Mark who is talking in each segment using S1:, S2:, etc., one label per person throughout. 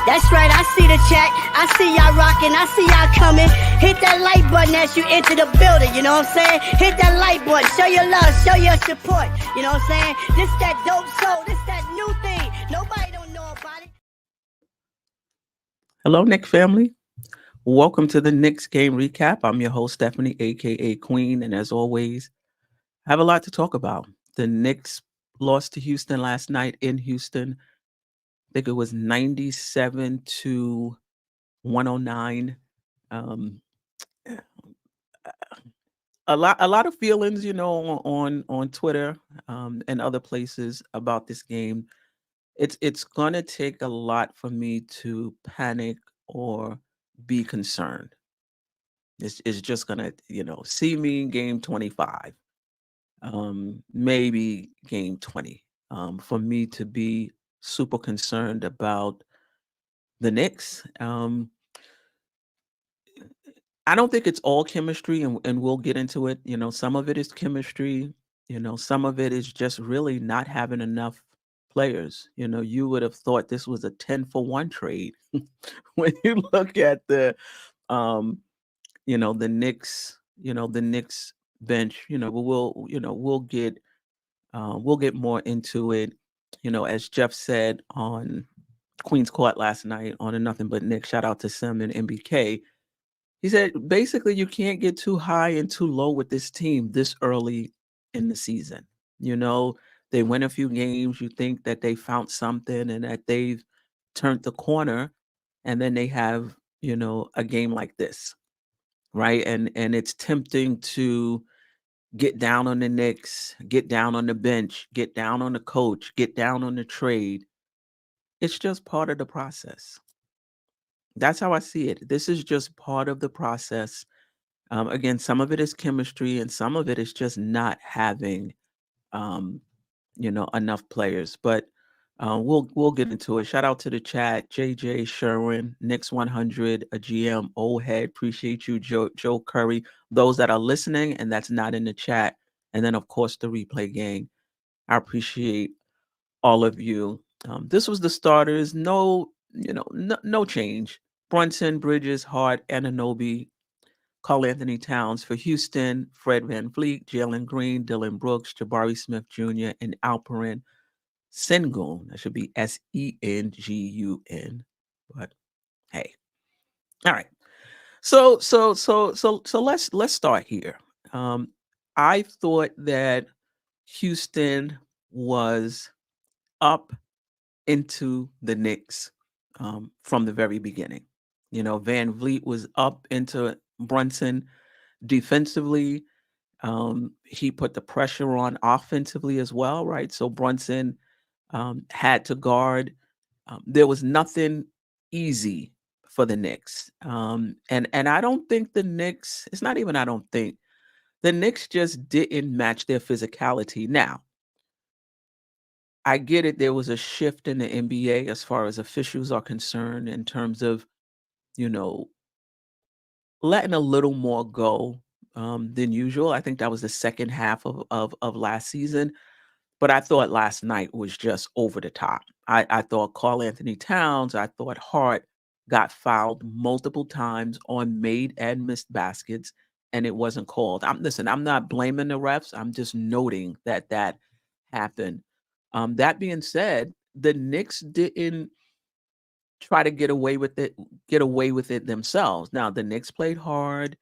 S1: That's right, I see the chat. I see y'all rocking. I see y'all coming. Hit that like button as you enter the building. You know what I'm saying? Hit that like button. Show your love. Show your support. You know what I'm saying? This that dope soul. This that new thing. Nobody don't know about it.
S2: Hello, Knick family. Welcome to the Knicks game recap. I'm your host, Stephanie, aka Queen, and as always, I have a lot to talk about. The Knicks lost to Houston last night in Houston. I think it was 97-109. Um, a lot of feelings, on Twitter and other places about this game. It's gonna take a lot for me to panic or be concerned. It's just gonna, see me in game 25, maybe game 20, for me to be super concerned about the Knicks. I don't think it's all chemistry, and we'll get into it. Some of it is chemistry. Some of it is just really not having enough players. You would have thought this was a 10-for-1 trade when you look at um, the Knicks, the Knicks bench. We'll get more into it. As Geoff said on Queen's Court last night on a Nothing But Nick. Shout out to Simeon and MBK. He said basically you can't get too high and too low with this team this early in the season. They win a few games. You think that they found something and that they've turned the corner, and then they have, a game like this, right? And it's tempting to get down on the Knicks, get down on the bench, get down on the coach, get down on the trade. It's just part of the process. That's how I see it. This is just part of the process. Again, some of it is chemistry, and some of it is just not having, um, enough players. But we'll get into it. Shout out to the chat, JJ Sherwin, Knicks 100, a GM, old head. Appreciate you, Joe Curry. Those that are listening and that's not in the chat, and then of course the replay gang. I appreciate all of you. This was the starters. No, no change. Brunson, Bridges, Hart, Anunoby, Karl Anthony Towns for Houston, Fred VanVleet, Jalen Green, Dylan Brooks, Jabari Smith Jr., and Alperen Sengun. That should be Sengun. But hey, all right. So let's start here. I thought that Houston was up into the Knicks from the very beginning. Van Vliet was up into Brunson defensively. He put the pressure on offensively as well, right? So Brunson had to guard. There was nothing easy for the Knicks. And I don't think the Knicks, it's not even I don't think, the Knicks just didn't match their physicality. Now, I get it. There was a shift in the NBA as far as officials are concerned in terms of, letting a little more go than usual. I think that was the second half of last season. But I thought last night was just over the top. I thought Karl Anthony Towns, I thought Hart got fouled multiple times on made and missed baskets, and it wasn't called. I'm not blaming the refs. I'm just noting that happened. That being said, the Knicks didn't try to get away with it themselves. Now, the Knicks played hard.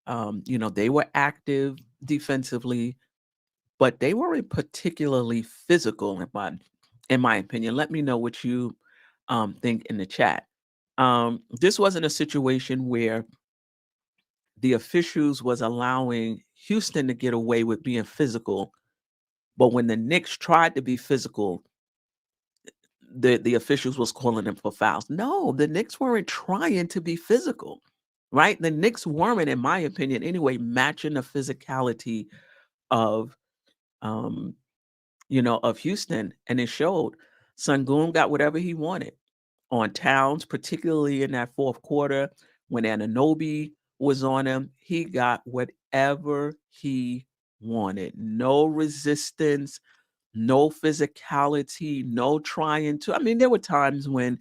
S2: They were active defensively, but they weren't particularly physical in my opinion. Let me know what you think in the chat. This wasn't a situation where the officials was allowing Houston to get away with being physical, but when the Knicks tried to be physical, the officials was calling them for fouls. No, the Knicks weren't trying to be physical, right? The Knicks weren't, in my opinion, anyway, matching the physicality of of Houston, and it showed. Sengun got whatever he wanted on Towns, particularly in that fourth quarter when Anunoby was on him. He got whatever he wanted. No resistance, no physicality, no trying to. I mean, there were times when,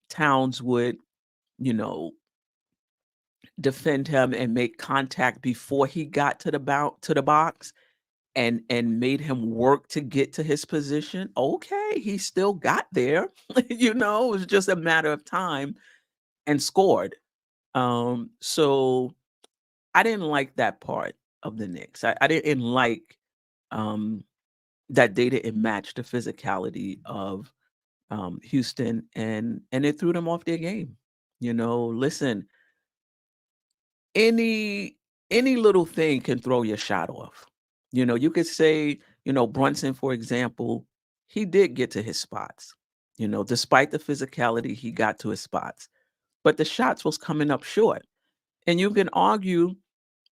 S2: Towns would, you know, defend him and make contact before he got to the box and made him work to get to his position. Okay, he still got there. It was just a matter of time and scored. So I didn't like that part of the Knicks. I didn't like that they didn't match the physicality of Houston, and it threw them off their game. Listen, any little thing can throw your shot off. You could say, Brunson, for example, he did get to his spots. Despite the physicality, he got to his spots, but the shots was coming up short. And you can argue,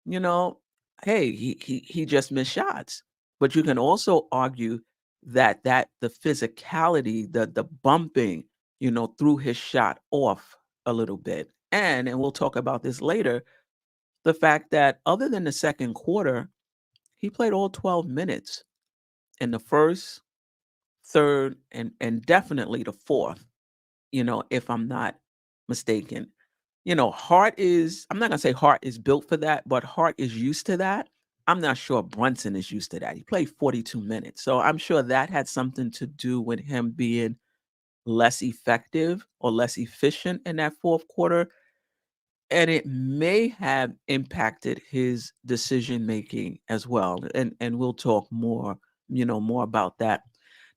S2: you know, hey, he just missed shots. But you can also argue that the physicality, the bumping, threw his shot off a little bit. And we'll talk about this later, the fact that other than the second quarter, he played all 12 minutes in the first, third, and definitely the fourth, if I'm not mistaken. Hart is, I'm not going to say Hart is built for that, but Hart is used to that. I'm not sure Brunson is used to that. He played 42 minutes. So I'm sure that had something to do with him being less effective or less efficient in that fourth quarter. And it may have impacted his decision making as well. And we'll talk more, more about that.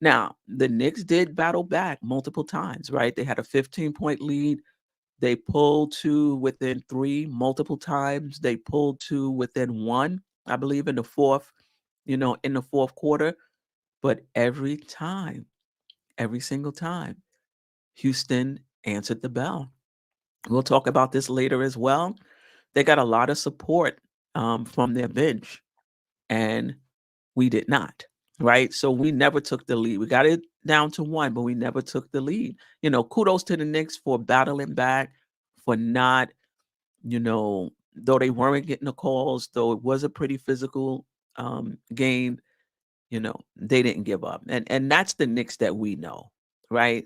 S2: Now, the Knicks did battle back multiple times, right? They had a 15-point lead. They pulled to within 3 multiple times. They pulled to within 1, I believe, in the fourth quarter. But every time, every single time, Houston answered the bell. We'll talk about this later as well. They got a lot of support from their bench, and we did not, right? So we never took the lead. We got it down to 1, but we never took the lead. Kudos to the Knicks for battling back, for not, though they weren't getting the calls, though it was a pretty physical game, they didn't give up. And that's the Knicks that we know, right?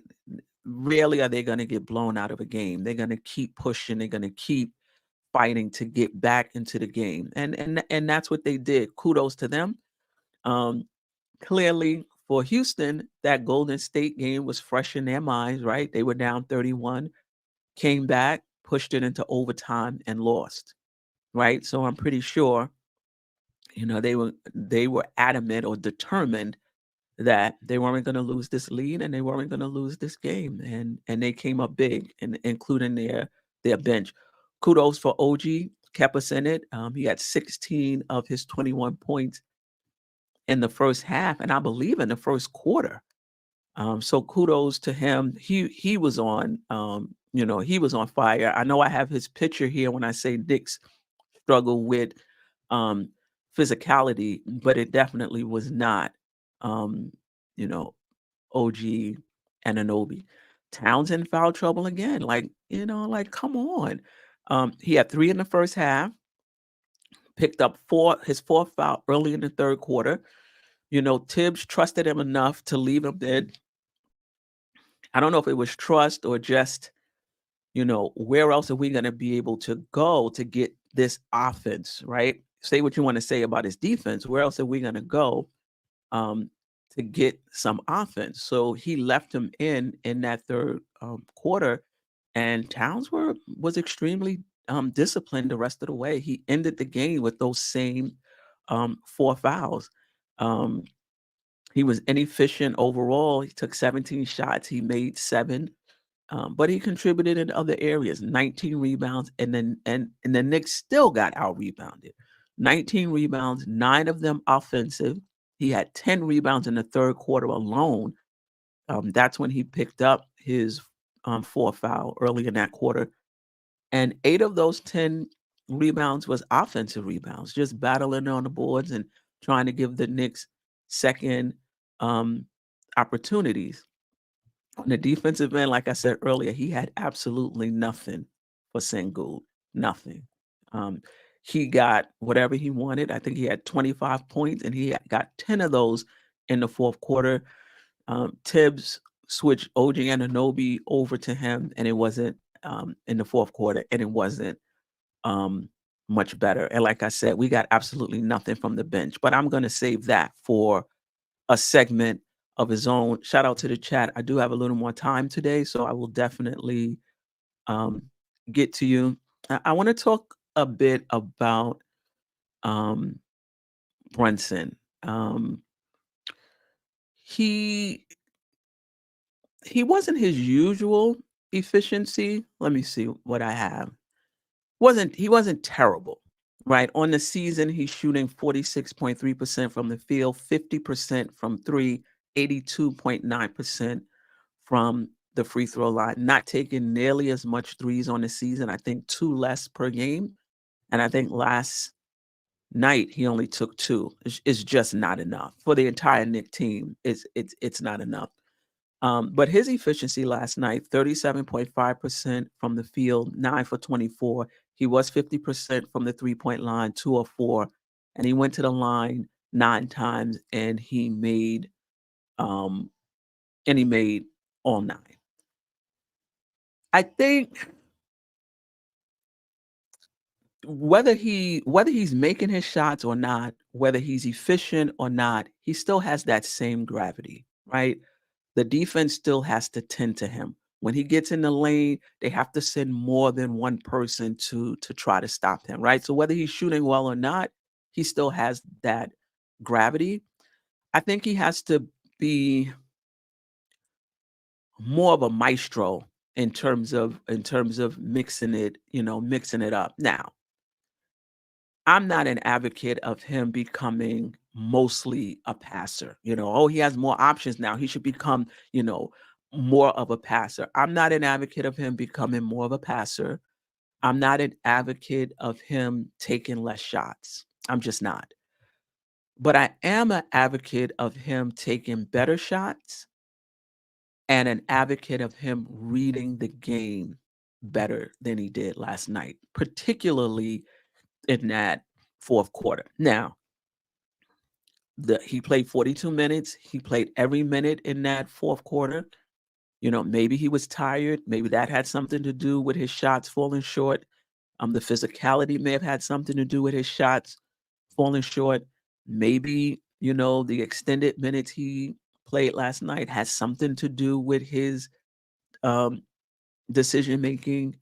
S2: Rarely are they going to get blown out of a game. They're going to keep pushing. They're going to keep fighting to get back into the game. And that's what they did. Kudos to them. Clearly for Houston, that Golden State game was fresh in their minds, right? They were down 31, came back, pushed it into overtime and lost, right? So I'm pretty sure, they were adamant or determined that they weren't going to lose this lead and they weren't going to lose this game. And they came up big, including their bench. Kudos for OG, kept us in it. He had 16 of his 21 points in the first half, and I believe in the first quarter. So kudos to him. He was on, he was on fire. I know I have his picture here when I say Knicks struggle with physicality, but it definitely was not, OG and Anobi. Towns in foul trouble again. Come on. He had 3 in the first half, picked up his 4th foul early in the third quarter. Tibbs trusted him enough to leave him there. I don't know if it was trust or just, where else are we going to be able to go to get this offense, right? Say what you want to say about his defense. Where else are we going to go to get some offense? So he left him in that third quarter, and Towns was extremely disciplined the rest of the way. He ended the game with those same 4 fouls. He was inefficient overall. He took 17 shots. He made 7, but he contributed in other areas. 19 rebounds, and the Knicks still got out rebounded. 19 rebounds, 9 of them offensive. He had 10 rebounds in the third quarter alone. That's when he picked up his 4th foul early in that quarter, and 8 of those 10 rebounds was offensive rebounds, just battling on the boards and trying to give the Knicks second opportunities. On the defensive end, like I said earlier, he had absolutely nothing for Sengun, nothing. He got whatever he wanted. I think he had 25 points, and he got 10 of those in the fourth quarter. Tibbs switch OG Anunoby over to him, and it wasn't in the fourth quarter, and it wasn't much better. And like I said, we got absolutely nothing from the bench. But I'm going to save that for a segment of his own. Shout out to the chat. I do have a little more time today, so I will definitely get to you. I want to talk a bit about Brunson. He wasn't his usual efficiency. Let me see what I have. He wasn't terrible, right? On the season, he's shooting 46.3% from the field, 50% from three, 82.9% from the free throw line, not taking nearly as much threes on the season. I think 2 less per game. And I think last night he only took 2. It's just not enough for the entire Knick team. It's not enough. But his efficiency last night, 37.5% from the field, 9 for 24. He was 50% from the 3-point line, 2 of 4, and he went to the line 9 times, and he made all 9. I think whether he's making his shots or not, whether he's efficient or not, he still has that same gravity, right? The defense still has to tend to him. When he gets in the lane, they have to send more than one person to try to stop him, right? So whether he's shooting well or not, he still has that gravity. I think he has to be more of a maestro in terms of mixing it up. Now, I'm not an advocate of him becoming mostly a passer. He has more options now. He should become, more of a passer. I'm not an advocate of him becoming more of a passer. I'm not an advocate of him taking less shots. I'm just not. But I am an advocate of him taking better shots and an advocate of him reading the game better than he did last night, particularly in that fourth quarter. Now, he played 42 minutes. He played every minute in that fourth quarter. Maybe he was tired. Maybe that had something to do with his shots falling short. The physicality may have had something to do with his shots falling short. Maybe, the extended minutes he played last night has something to do with his decision making.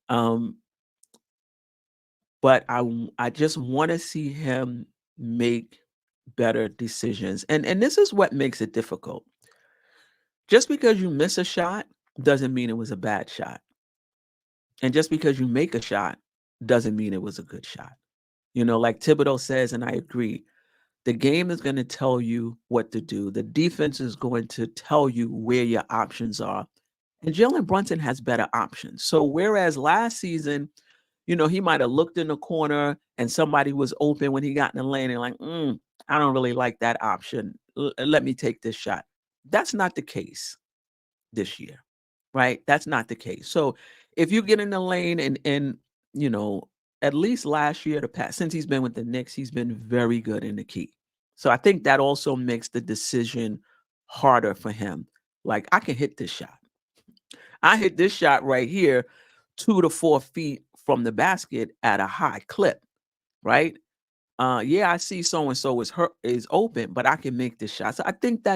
S2: But I just want to see him make better decisions. And this is what makes it difficult. Just because you miss a shot doesn't mean it was a bad shot. And just because you make a shot doesn't mean it was a good shot. Like Thibodeau says, and I agree, the game is going to tell you what to do. The defense is going to tell you where your options are. And Jalen Brunson has better options. So whereas last season, he might have looked in the corner and somebody was open when he got in the lane and like, I don't really like that option. Let me take this shot. That's not the case this year, right? That's not the case. So if you get in the lane and at least last year, since he's been with the Knicks, he's been very good in the key. So I think that also makes the decision harder for him. Like, I can hit this shot. I hit this shot right here 2 to 4 feet from the basket at a high clip, right? Yeah, I see so-and-so is open, but I can make this shot. So I think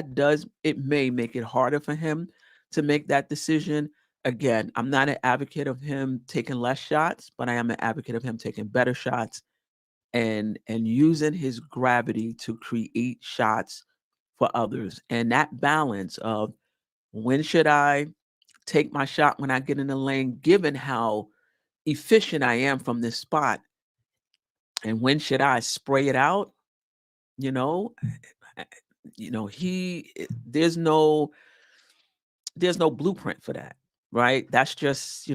S2: it may make it harder for him to make that decision. Again, I'm not an advocate of him taking less shots, but I am an advocate of him taking better shots and using his gravity to create shots for others. And that balance of when should I take my shot when I get in the lane, given how efficient I am from this spot, and when should I spray it out? There's no blueprint for that, right? That's just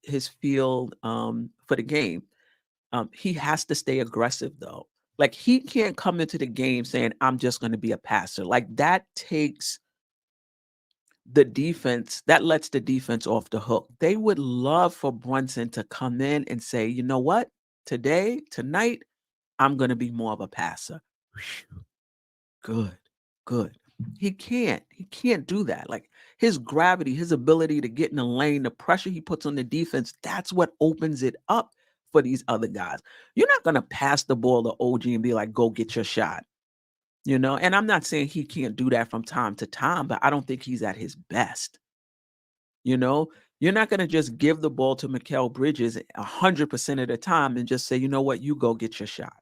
S2: his field for the game. He has to stay aggressive though. Like, he can't come into the game saying, I'm just going to be a passer. Like, that takes the defense, that lets the defense off the hook. They would love for Brunson to come in and say, you know what? Tonight, I'm going to be more of a passer. Whew. Good. He can't do that. Like, his gravity, his ability to get in the lane, the pressure he puts on the defense, that's what opens it up for these other guys. You're not going to pass the ball to OG and be like, go get your shot. And I'm not saying he can't do that from time to time, but I don't think he's at his best. You're not going to just give the ball to Mikal Bridges 100% of the time and just say, you know what, you go get your shot.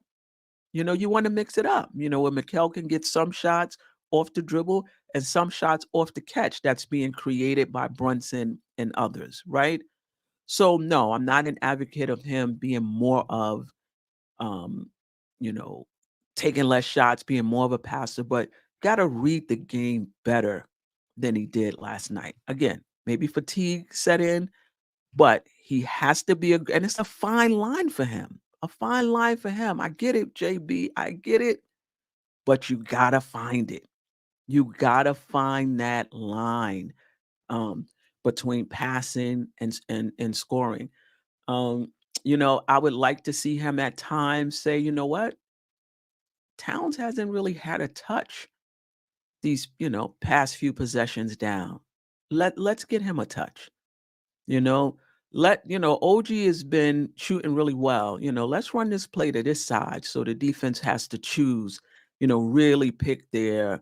S2: You want to mix it up, where Mikal can get some shots off the dribble and some shots off the catch that's being created by Brunson and others, right? So, no, I'm not an advocate of him being more of, taking less shots, being more of a passer, but got to read the game better than he did last night. Again, maybe fatigue set in, but he has to be and it's a fine line for him. A fine line for him. I get it, JB. I get it. But you gotta find it. You gotta find that line between passing and scoring. I would like to see him at times say, you know what? Towns hasn't really had a touch these, past few possessions down. Let's get him a touch. You know, OG has been shooting really well. Let's run this play to this side so the defense has to choose, really pick their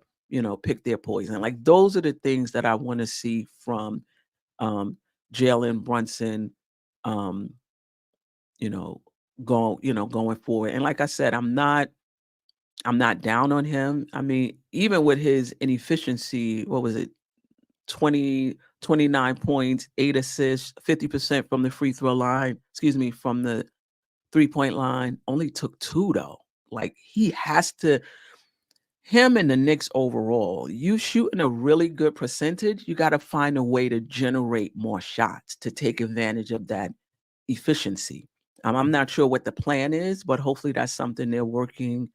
S2: poison. Like those are the things that I want to see from Jalen Brunson, um, going forward. And like I said, I'm not down on him. I mean, even with his inefficiency, what was it? 29 points, 8 assists, 50% from the free throw line, from the 3-point line. Only took 2 though. Like him and the Knicks overall, you shooting a really good percentage, you got to find a way to generate more shots to take advantage of that efficiency. I'm not sure what the plan is, but hopefully that's something they're working,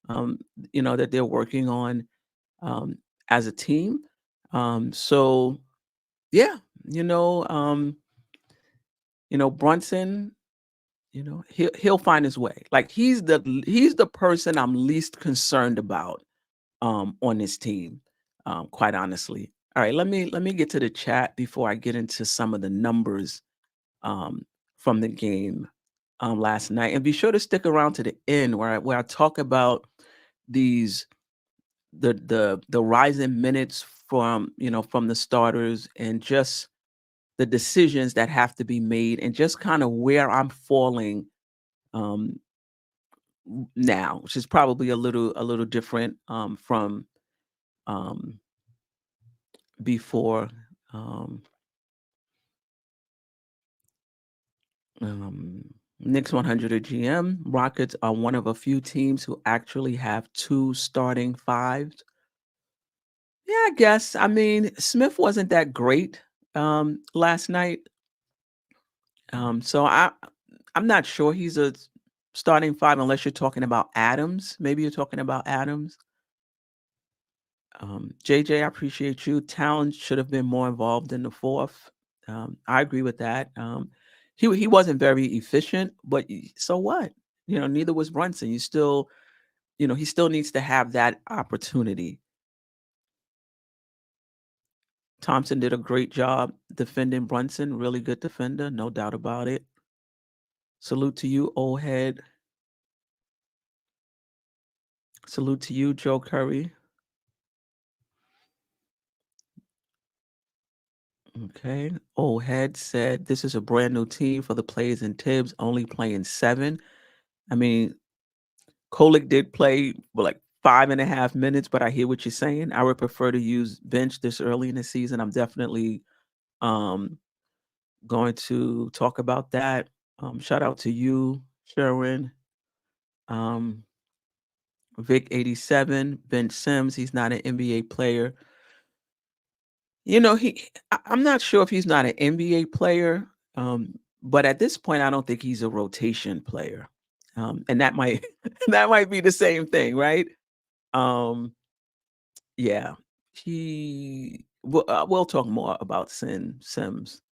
S2: that they're working on as a team. So yeah, Brunson, he'll find his way. Like he's the person I'm least concerned about on this team, quite honestly. All right, let me get to the chat before I get into some of the numbers from the game last night. And be sure to stick around to the end where I talk about these the rising minutes from the starters and just the decisions that have to be made and just kind of where I'm falling um now, which is probably a little different from um before. um Knicks 100 at GM. Rockets are one of a few teams who actually have 2 starting fives. Yeah, I guess. I mean, Smith wasn't that great last night. So I'm not sure he's a starting five unless you're talking about Adams. Maybe you're talking about Adams. JJ, I appreciate you. Talent should have been more involved in the fourth. I agree with that. He wasn't very efficient, but so what? Neither was Brunson. He still needs to have that opportunity. Thompson did a great job defending Brunson. Really good defender, no doubt about it. Salute to you, old head. Salute to you, Joe Curry. Okay. Old head said this is a brand new team for the players in Tibbs, only playing 7. I mean, Kolek did play for like 5.5 minutes, but I hear what you're saying. I would prefer to use bench this early in the season. I'm definitely um going to talk about that. Shout out to you, Sherwin. Um, Vic 87, Ben Sims. He's not an NBA player. I'm not sure if he's not an NBA player, but at this point, I don't think he's a rotation player. And that might that might be the same thing, right? Um, yeah, we'll talk more about Sims.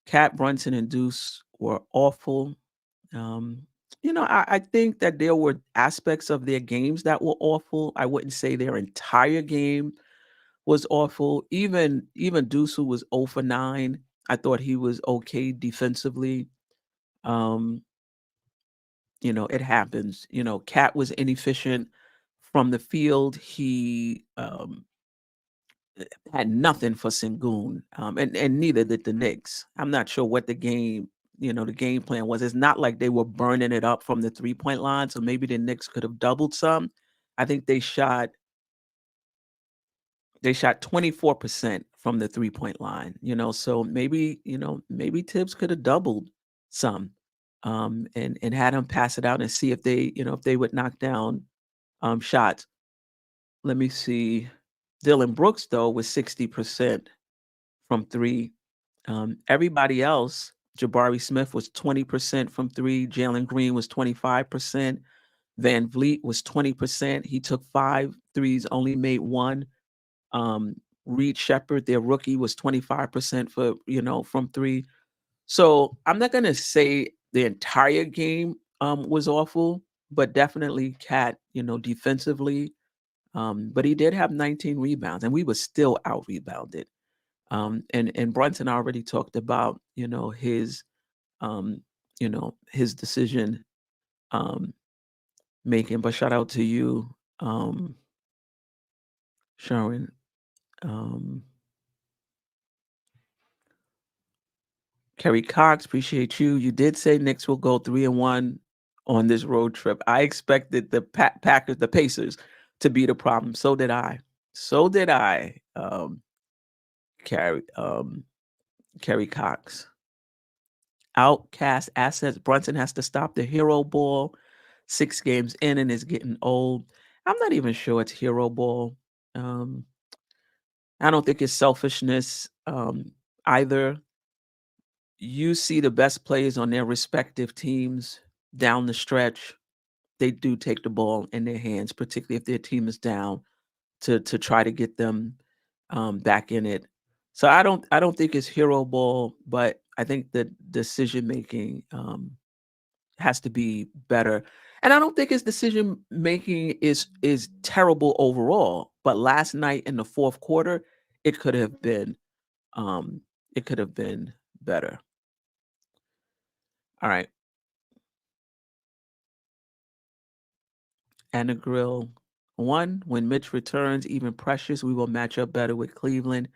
S2: Cat Brunson and Deuce were awful. I think that there were aspects of their games that were awful. I wouldn't say their entire game was awful. Even Dusu was 0 for 9. I thought he was okay defensively. It happens. Cat was inefficient from the field. He had nothing for Sengun, and neither did the Knicks. I'm not sure what the game plan was. It's not like they were burning it up from the 3-point line, so maybe the Knicks could have doubled some. I think they shot 24% from the 3-point line, so maybe Tibbs could have doubled some, and had him pass it out and see if they would knock down shots. Let me see. Dylan Brooks, though, was 60% from 3. Everybody else, Jabari Smith was 20% from 3. Jalen Green was 25%. Van Vliet was 20%. He took 5 threes, only made 1. Reed Shepard, their rookie, was 25% from 3. So I'm not going to say the entire game was awful, but definitely Cat, defensively. But he did have 19 rebounds, and we were still out rebounded. And Brunson already talked about, his decision making. But shout out to you, Sharon. Kerry Cox, appreciate you. You did say Knicks will go 3-1 on this road trip. I expected the Packers, the Pacers, to be the problem. So did I. Kerry Cox. Outcast assets. Brunson has to stop the hero ball. 6 games in and is getting old. I'm not even sure it's hero ball. I don't think it's selfishness either. You see the best players on their respective teams down the stretch. They do take the ball in their hands, particularly if their team is down, to try to get them back in it. So I don't think it's hero ball, but I think the decision making has to be better. And I don't think his decision making is terrible overall. But last night in the fourth quarter, it could have been better. All right. Anna Grill. 1, when Mitch returns, even Precious, we will match up better with Cleveland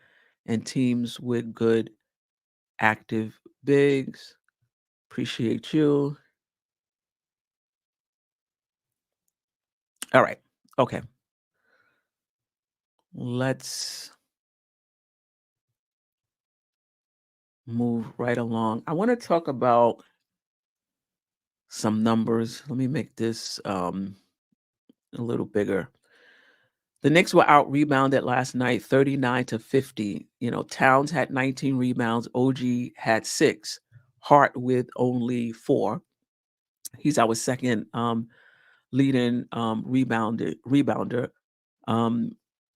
S2: and teams with good active bigs. Appreciate you. All right. Okay. Let's move right along. I want to talk about some numbers. Let me make this a little bigger. The Knicks were out rebounded last night, 39-50. Towns had 19 rebounds. OG had 6. Hart with only 4. He's our second leading rebounder.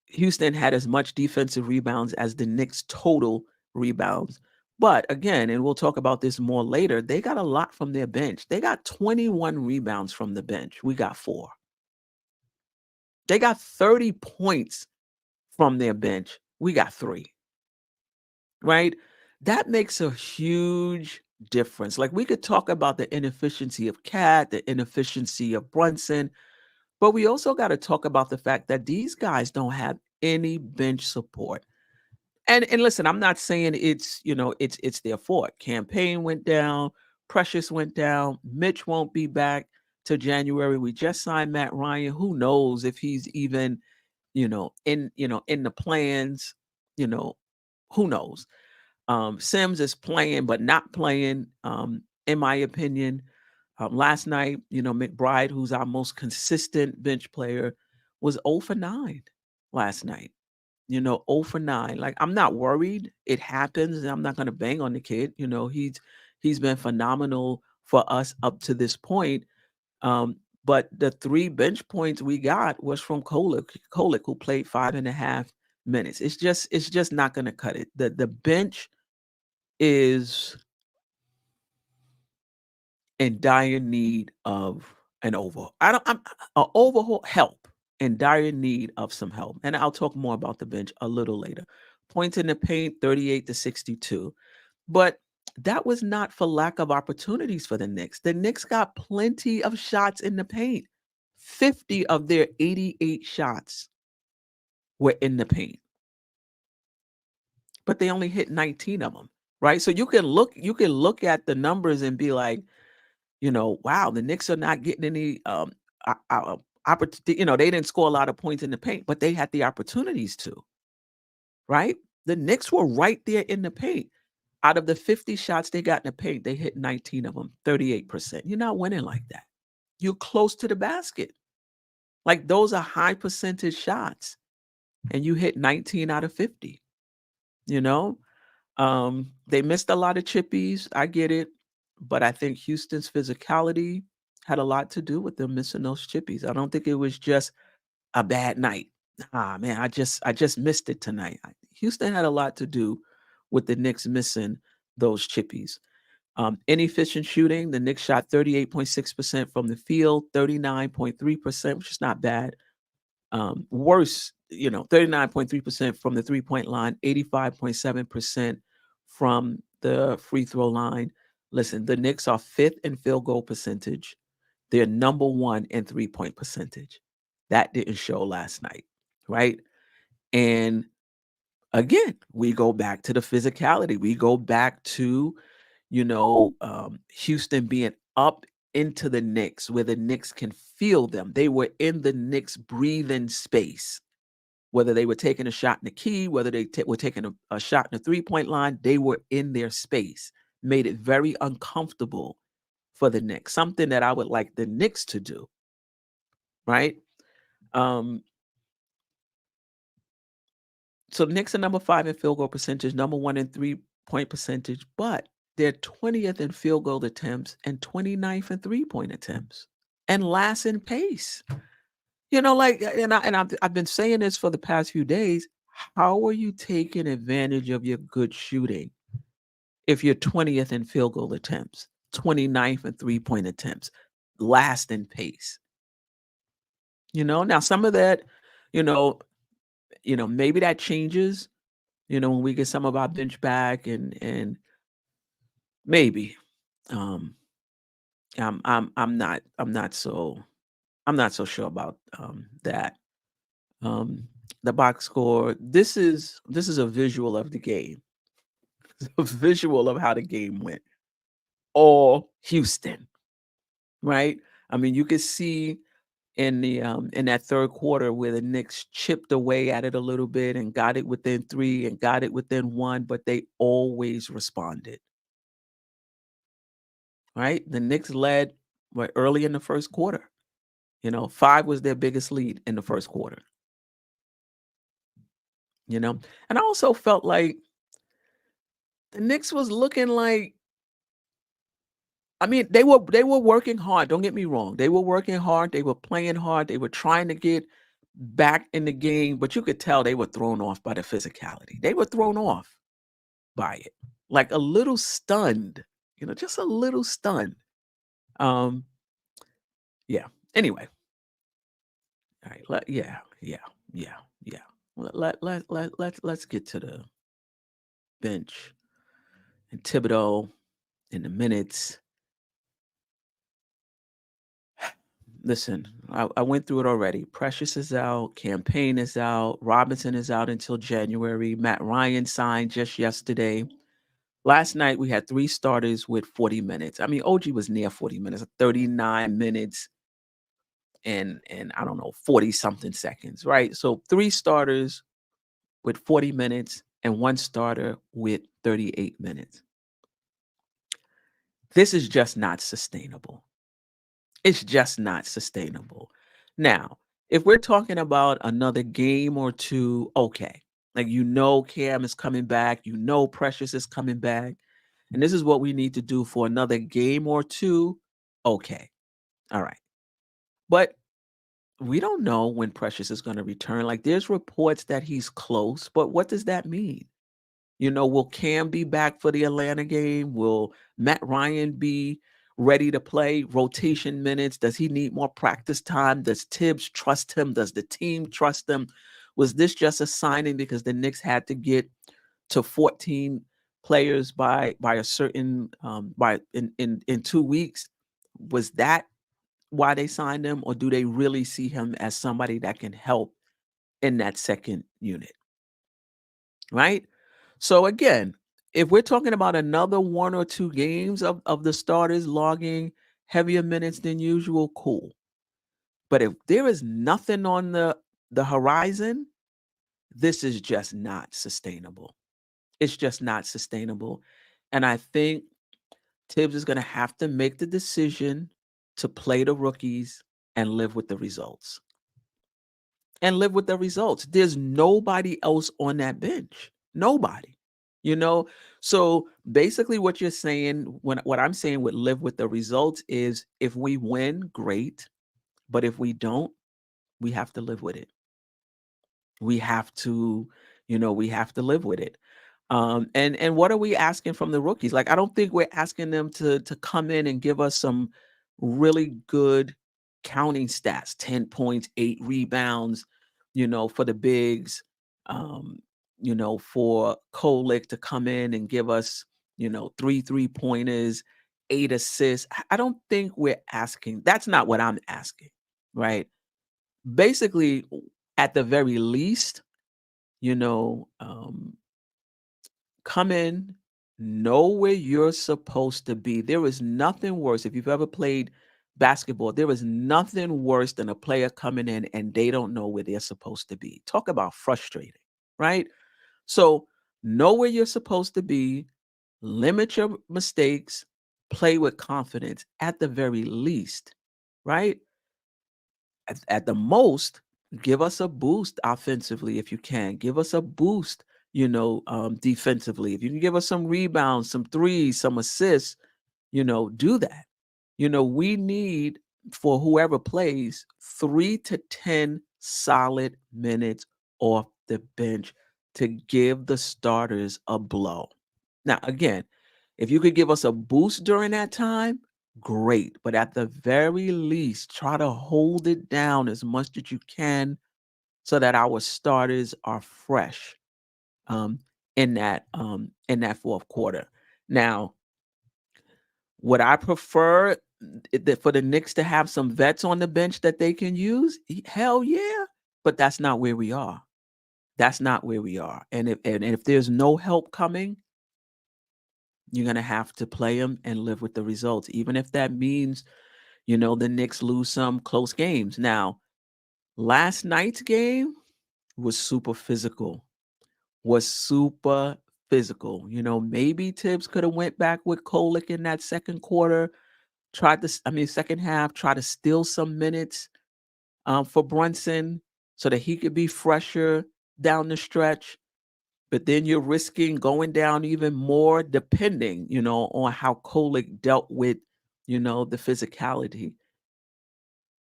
S2: Houston had as much defensive rebounds as the Knicks' total rebounds. But again, and we'll talk about this more later, they got a lot from their bench. They got 21 rebounds from the bench. We got 4. They got 30 points from their bench. We got 3. Right? That makes a huge difference. Like, we could talk about the inefficiency of Cat, the inefficiency of Brunson, but we also got to talk about the fact that these guys don't have any bench support. And listen, I'm not saying it's their fault. Campaign went down, Precious went down, Mitch won't be back till January. We just signed Matt Ryan. Who knows if he's even, in the plans, who knows? Sims is playing, but not playing, in my opinion. Last night, McBride, who's our most consistent bench player, was 0 for 9 last night. 0 for 9. Like, I'm not worried. It happens. And I'm not going to bang on the kid. He's been phenomenal for us up to this point. But the 3 bench points we got was from Kolek, who played 5.5 minutes. It's just not going to cut it. The bench is in dire need of an overhaul. An overhaul help in dire need of some help. And I'll talk more about the bench a little later. Points in the paint, 38 to 62. But that was not for lack of opportunities for the Knicks. The Knicks got plenty of shots in the paint. 50 of their 88 shots were in the paint. But they only hit 19 of them, right? So you can look at the numbers and be like, wow, the Knicks are not getting any opportunity. They didn't score a lot of points in the paint, but they had the opportunities to, right? The Knicks were right there in the paint. Out of the 50 shots they got in the paint, they hit 19 of them, 38%. You're not winning like that. You're close to the basket. Like, those are high percentage shots, and you hit 19 out of 50. They missed a lot of chippies. I get it. But I think Houston's physicality had a lot to do with them missing those chippies. I don't think it was just a bad night. Man, I just missed it tonight. Houston had a lot to do with the Knicks missing those chippies. Inefficient shooting, the Knicks shot 38.6% from the field, 39.3%, which is not bad. Worse, 39.3% from the three-point line, 85.7% from the free throw line. Listen, the Knicks are 5th in field goal percentage. They're number 1 in three-point percentage. That didn't show last night, right? And again, we go back to the physicality. We go back to, Houston being up into the Knicks, where the Knicks can feel them. They were in the Knicks' breathing space. Whether they were taking a shot in the key, whether they were taking a shot in the three-point line, they were in their space. Made it very uncomfortable for the Knicks. Something that I would like the Knicks to do, right? So the Knicks are number 5 in field goal percentage, number 1 in three-point percentage, but they're 20th in field goal attempts and 29th in three-point attempts, and last in pace. I've been saying this for the past few days. How are you taking advantage of your good shooting if you're 20th in field goal attempts, 29th in three-point attempts, last in pace? Now some of that, maybe that changes, when we get some of our bench back, and maybe, I'm not so sure about that. The box score. This is a visual of the game. It's a visual of how the game went. All Houston, right? I mean, you could see in the in that third quarter where the Knicks chipped away at it a little bit and got it within 3 and got it within 1, but they always responded. Right? The Knicks led early in the first quarter. 5 was their biggest lead in the first quarter. And I also felt like the Knicks was looking like, I mean, they were working hard. Don't get me wrong. They were working hard. They were playing hard. They were trying to get back in the game, but you could tell they were thrown off by the physicality. They were thrown off by it, like a little stunned, just a little stunned. Yeah. Anyway. All right. Let's get to the bench and Thibodeau in the minutes. Listen, I went through it already. Precious is out. Campaign is out. Robinson is out until January. Matt Ryan signed just yesterday. Last night, we had 3 starters with 40 minutes. I mean, OG was near 40 minutes, 39 minutes and I don't know, 40-something seconds, right? So 3 starters with 40 minutes and 1 starter with 38 minutes. This is just not sustainable. It's just not sustainable. Now, if we're talking about another game or 2, okay. Like, Cam is coming back. Precious is coming back. And this is what we need to do for another game or 2. Okay. All right. But we don't know when Precious is going to return. Like, there's reports that he's close, but what does that mean? Will Cam be back for the Atlanta game? Will Matt Ryan be ready to play, rotation minutes? Does he need more practice time? Does Tibbs trust him? Does the team trust him? Was this just a signing because the Knicks had to get to 14 players by a certain by in 2 weeks? Was that why they signed him, or do they really see him as somebody that can help in that second unit? Right? So again, if we're talking about another 1 or 2 games of the starters logging heavier minutes than usual, cool. But if there is nothing on the horizon, this is just not sustainable. It's just not sustainable. And I think Tibbs is going to have to make the decision to play the rookies and live with the results. And live with the results. There's nobody else on that bench. Nobody. You know, so basically what you're saying, what I'm saying with live with the results is if we win, great. But if we don't, we have to live with it. We have to, we have to live with it. And what are we asking from the rookies? Like, I don't think we're asking them to come in and give us some really good counting stats, 10 points, 8 rebounds, for the bigs, for Kolek to come in and give us, 3 3-pointers, 8 assists. I don't think we're asking. That's not what I'm asking, right? Basically, at the very least, come in, know where you're supposed to be. There is nothing worse. If you've ever played basketball, there is nothing worse than a player coming in and they don't know where they're supposed to be. Talk about frustrating, right? So know where you're supposed to be, limit your mistakes, play with confidence at the very least, right? At the most, give us a boost offensively if you can. Give us a boost, defensively. If you can give us some rebounds, some threes, some assists, do that. We need, for whoever plays, 3 to 10 solid minutes off the bench to give the starters a blow. Now, again, if you could give us a boost during that time, great. But at the very least, try to hold it down as much as you can so that our starters are fresh in that fourth quarter. Now, would I prefer for the Knicks to have some vets on the bench that they can use? Hell yeah. But that's not where we are. That's not where we are. And if there's no help coming, you're going to have to play them and live with the results, even if that means, the Knicks lose some close games. Now, last night's game was super physical, Maybe Tibbs could have went back with Kolek in that second quarter, second half, try to steal some minutes for Brunson so that he could be fresher down the stretch. But then you're risking going down even more depending, on how Kolek dealt with, the physicality.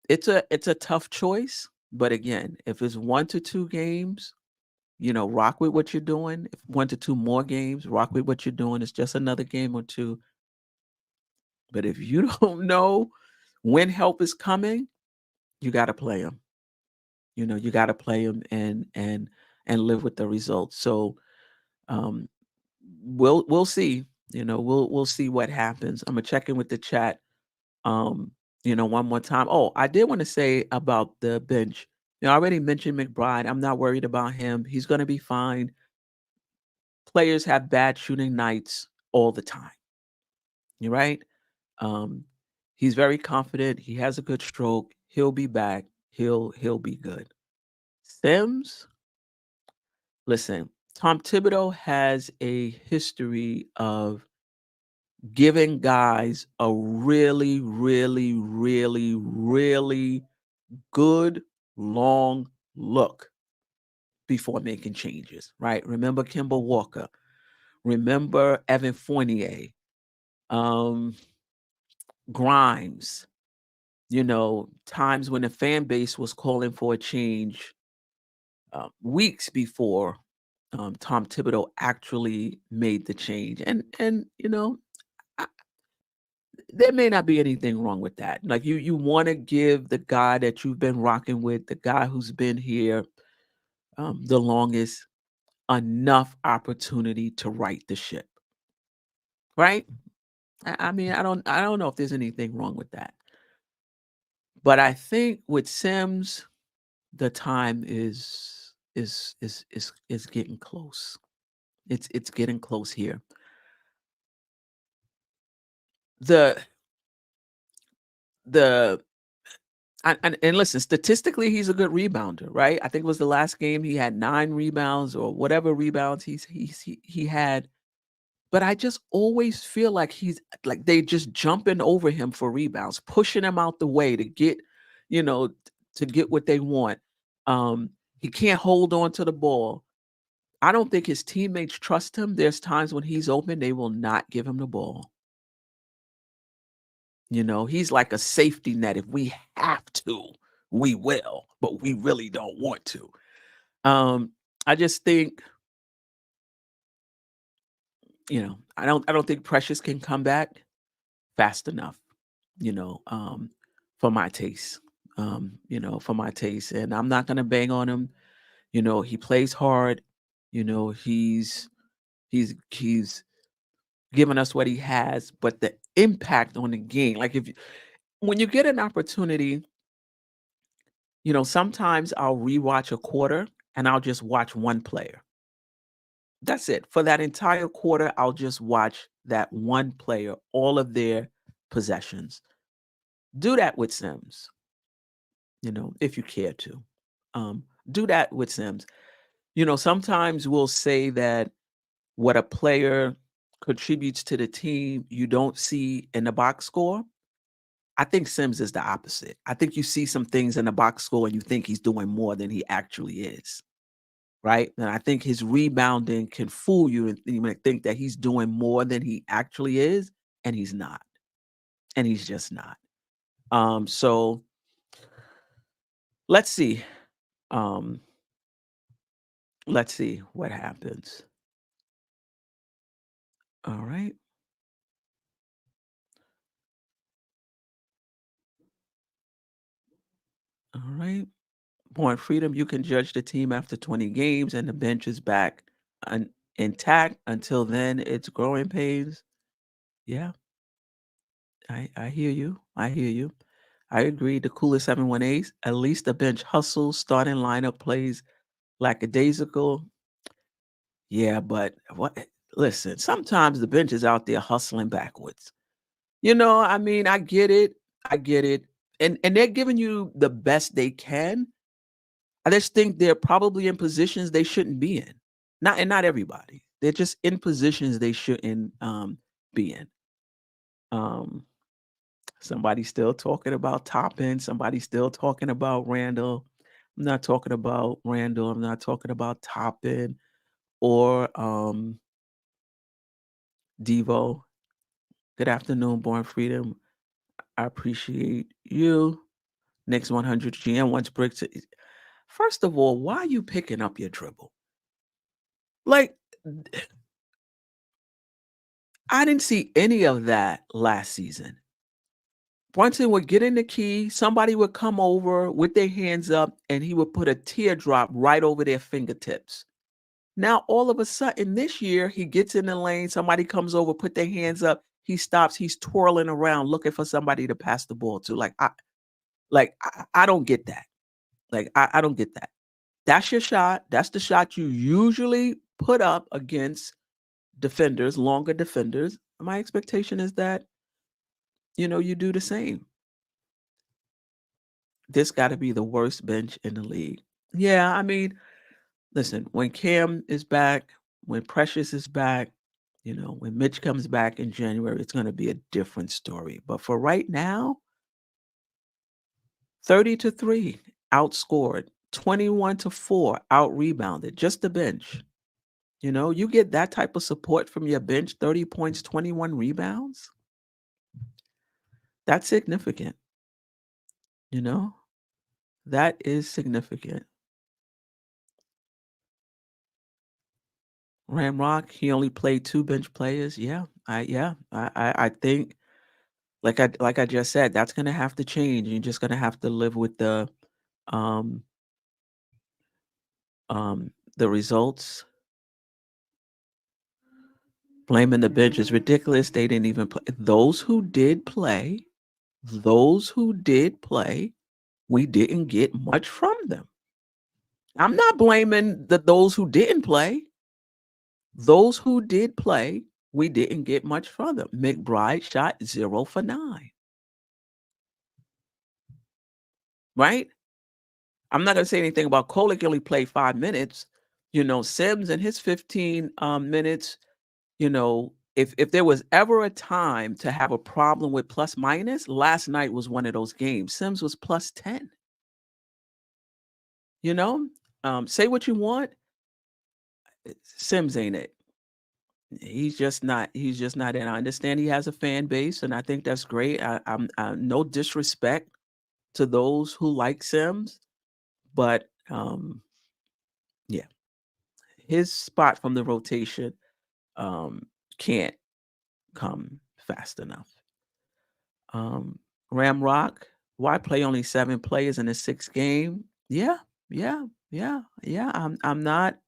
S2: It's a tough choice. But again, if it's 1 to 2 games, rock with what you're doing. If 1 to 2 more games, rock with what you're doing. It's just another game or two. But if you don't know when help is coming, you got to play them. You got to play them and live with the results. So we'll see. We'll see what happens. I'm gonna check in with the chat. One more time. Oh, I did want to say about the bench. I already mentioned McBride. I'm not worried about him. He's gonna be fine. Players have bad shooting nights all the time. You're right. Um, he's very confident. He has a good stroke. He'll be back. He'll be good. Sims, listen, Tom Thibodeau has a history of giving guys a really, really, really, really good long look before making changes, right? Remember Kemba Walker. Remember Evan Fournier. Grimes. Times when the fan base was calling for a change weeks before Tom Thibodeau actually made the change. And I, there may not be anything wrong with that. Like you want to give the guy that you've been rocking with, the guy who's been here the longest, enough opportunity to right the ship, right? I mean, I don't know if there's anything wrong with that. But I think with Sims, the time is getting close. It's getting close here. The the and listen, statistically, he's a good rebounder, right? I think it was the last game he had 9 rebounds or whatever rebounds he had. But I just always feel like he's like they just jumping over him for rebounds, pushing him out the way to get, you know, to get what they want. He can't hold on to the ball. I don't think his teammates trust him. There's times when he's open, they will not give him the ball. You know, he's like a safety net. If we have to, we will, but we really don't want to. I just think, I don't think Precious can come back fast enough, you know, for my taste. For my taste. And I'm not gonna bang on him. He plays hard. He's given us what he has, but the impact on the game, like when you get an opportunity, sometimes I'll rewatch a quarter and I'll just watch one player. That's it. For that entire quarter, I'll just watch that one player, all of their possessions. Do that with Sims, if you care to. Do that with Sims. Sometimes we'll say that what a player contributes to the team, you don't see in the box score. I think Sims is the opposite. I think you see some things in the box score and you think he's doing more than he actually is. Right. And I think his rebounding can fool you and you might think that he's doing more than he actually is, and he's not. And he's just not. So let's see. Let's see what happens. All right. All right. Born Freedom, you can judge the team after 20 games and the bench is back intact. Until then, it's growing pains. Yeah, I hear you. I hear you. I agree. The coolest 718, at least the bench hustles, starting lineup plays lackadaisical. Yeah, but what? Listen, sometimes the bench is out there hustling backwards. I mean, I get it. I get it. And they're giving you the best they can. I just think they're probably in positions they shouldn't be in. Not everybody. They're just in positions they shouldn't be in. Um, Somebody's still talking about Toppin. Somebody's still talking about Randall. I'm not talking about Randall. I'm not talking about Toppin or Devo. Good afternoon, Born Freedom. I appreciate you. Next 100 GM wants bricks. First of all, why are you picking up your dribble? Like, I didn't see any of that last season. Brunson would get in the key, somebody would come over with their hands up, and he would put a teardrop right over their fingertips. Now, all of a sudden, this year, he gets in the lane, somebody comes over, put their hands up, he stops, he's twirling around looking for somebody to pass the ball to. I don't get that. I don't get that. That's your shot. That's the shot you usually put up against defenders, longer defenders. My expectation is that, you do the same. This got to be the worst bench in the league. Yeah, I mean, listen, when Cam is back, when Precious is back, when Mitch comes back in January, it's going to be a different story. But for right now, 30-3 outscored, 21-4 out rebounded, just the bench. You get that type of support from your bench, 30 points, 21 rebounds. That's significant. That is significant. Ramrock, he only played 2 bench players. Yeah, I think like I just said, that's gonna have to change. You're just gonna have to live with um the results. Blaming the bench is ridiculous. They didn't even play. Those who did play, we didn't get much from them. I'm not blaming those who didn't play. Those who did play, we didn't get much from them. McBride shot 0 for 9. Right? I'm not going to say anything about Kolek. Only played 5 minutes. Sims and his 15 minutes. If there was ever a time to have a problem with plus minus, last night was one of those games. Sims was plus 10. Say what you want. Sims ain't it. He's just not it. I understand he has a fan base, and I think that's great. I'm no disrespect to those who like Sims, but yeah, his spot from the rotation can't come fast enough. Ramrock, why play only 7 players in a 6 game? Yeah. I'm not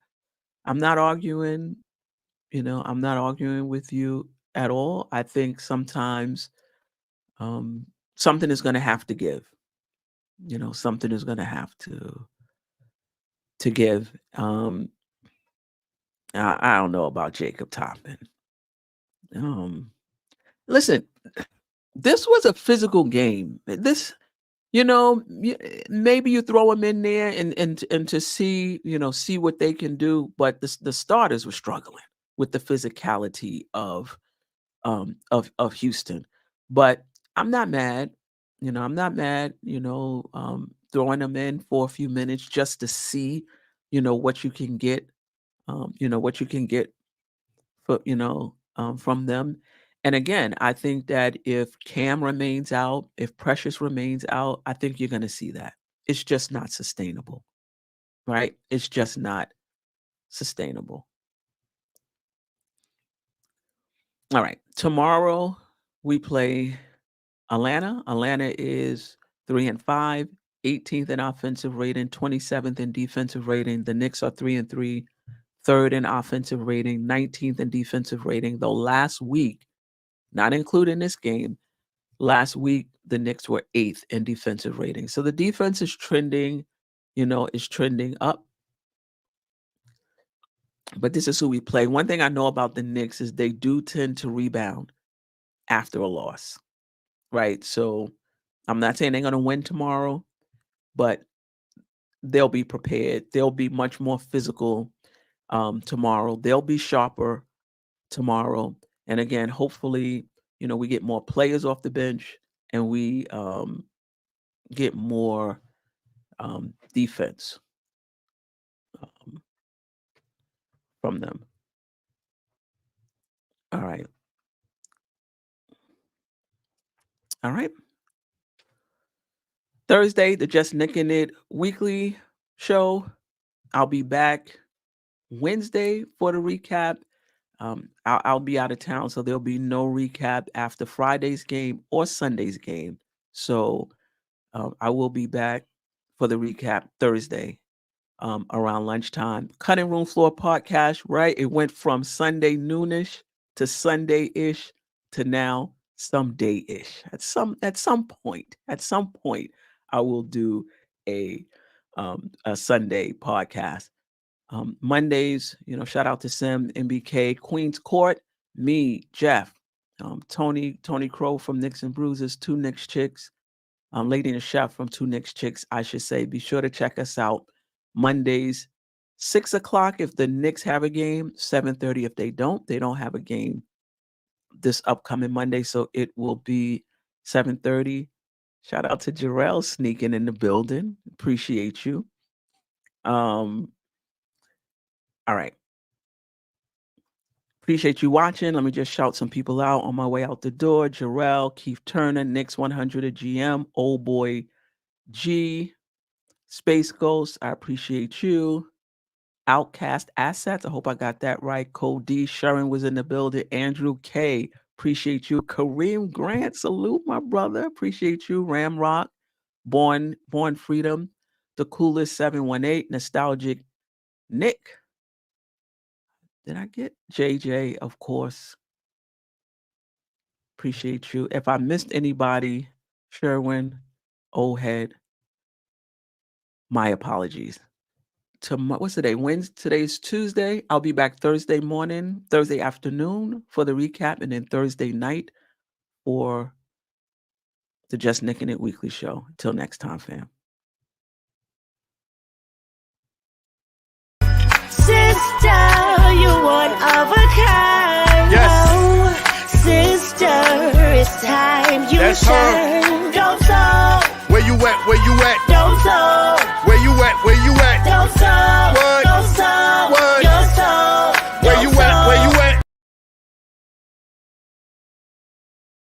S2: arguing. I'm not arguing with you at all. I think sometimes something is going to have to give. Something is going to have to give. I don't know about Jacob Toppin. Listen, this was a physical game. Maybe you throw them in there and to see, see what they can do. But the starters were struggling with the physicality of Houston. But I'm not mad. I'm not mad. Throwing them in for a few minutes just to see, what you can get. What you can get for from them. And again, I think that if Cam remains out, if Precious remains out, I think you're going to see that. It's just not sustainable, right? It's just not sustainable. All right. Tomorrow we play Atlanta. Atlanta is 3-5, 18th in offensive rating, 27th in defensive rating. The Knicks are 3-3, 3rd in offensive rating, 19th in defensive rating. Though last week, not including this game, last week the Knicks were 8th in defensive rating. So the defense is trending, is trending up. But this is who we play. One thing I know about the Knicks is they do tend to rebound after a loss, right? So I'm not saying they're going to win tomorrow, but they'll be prepared. They'll be much more physical tomorrow. They'll be sharper tomorrow. And again, hopefully, we get more players off the bench and we get more defense from them. All right. All right. Thursday, the Just Knickin' It weekly show. I'll be back Wednesday for the recap. I'll be out of town, so there'll be no recap after Friday's game or Sunday's game. So I will be back for the recap Thursday around lunchtime. Cutting Room Floor podcast, right? It went from Sunday noonish to Sunday-ish to now someday-ish. At some point, I will do a Sunday podcast. Mondays, shout out to Sim, MBK, Queen's Court, me, Geoff, Tony Crow from Knicks and Bruises, 2 Knicks Chicks, Lady and Chef from 2 Knicks Chicks, I should say. Be sure to check us out Mondays, 6 o'clock if the Knicks have a game, 7:30 if they don't have a game this upcoming Monday, so it will be 7:30. Shout out to Jerrell sneaking in the building. Appreciate you. All right. Appreciate you watching. Let me just shout some people out on my way out the door. Jerrell, Keith Turner, Knicks 100 at GM, Old Boy G, Space Ghost, I appreciate you. Outcast Assets, I hope I got that right. Cole D, Sharon was in the building. Andrew K, Appreciate you. Kareem Grant, salute my brother. Appreciate you. Ramrock, Born Freedom, The Coolest 718, Nostalgic Nick. Did I get JJ? Of course. Appreciate you. If I missed anybody, Sherwin, Old Head, my apologies. What's today? Wednesday. Today's Tuesday. I'll be back Thursday morning, Thursday afternoon for the recap, and then Thursday night for the Just Nickin' It weekly show. Till next time, fam.
S1: Sister, you're one of a kind.
S3: Yes.
S1: Sister, it's time you
S3: That's
S1: shine. Don't so.
S3: Where you at? Where you at?
S1: Don't so.
S3: Where you at? Where you at?
S1: Don't so.
S3: What?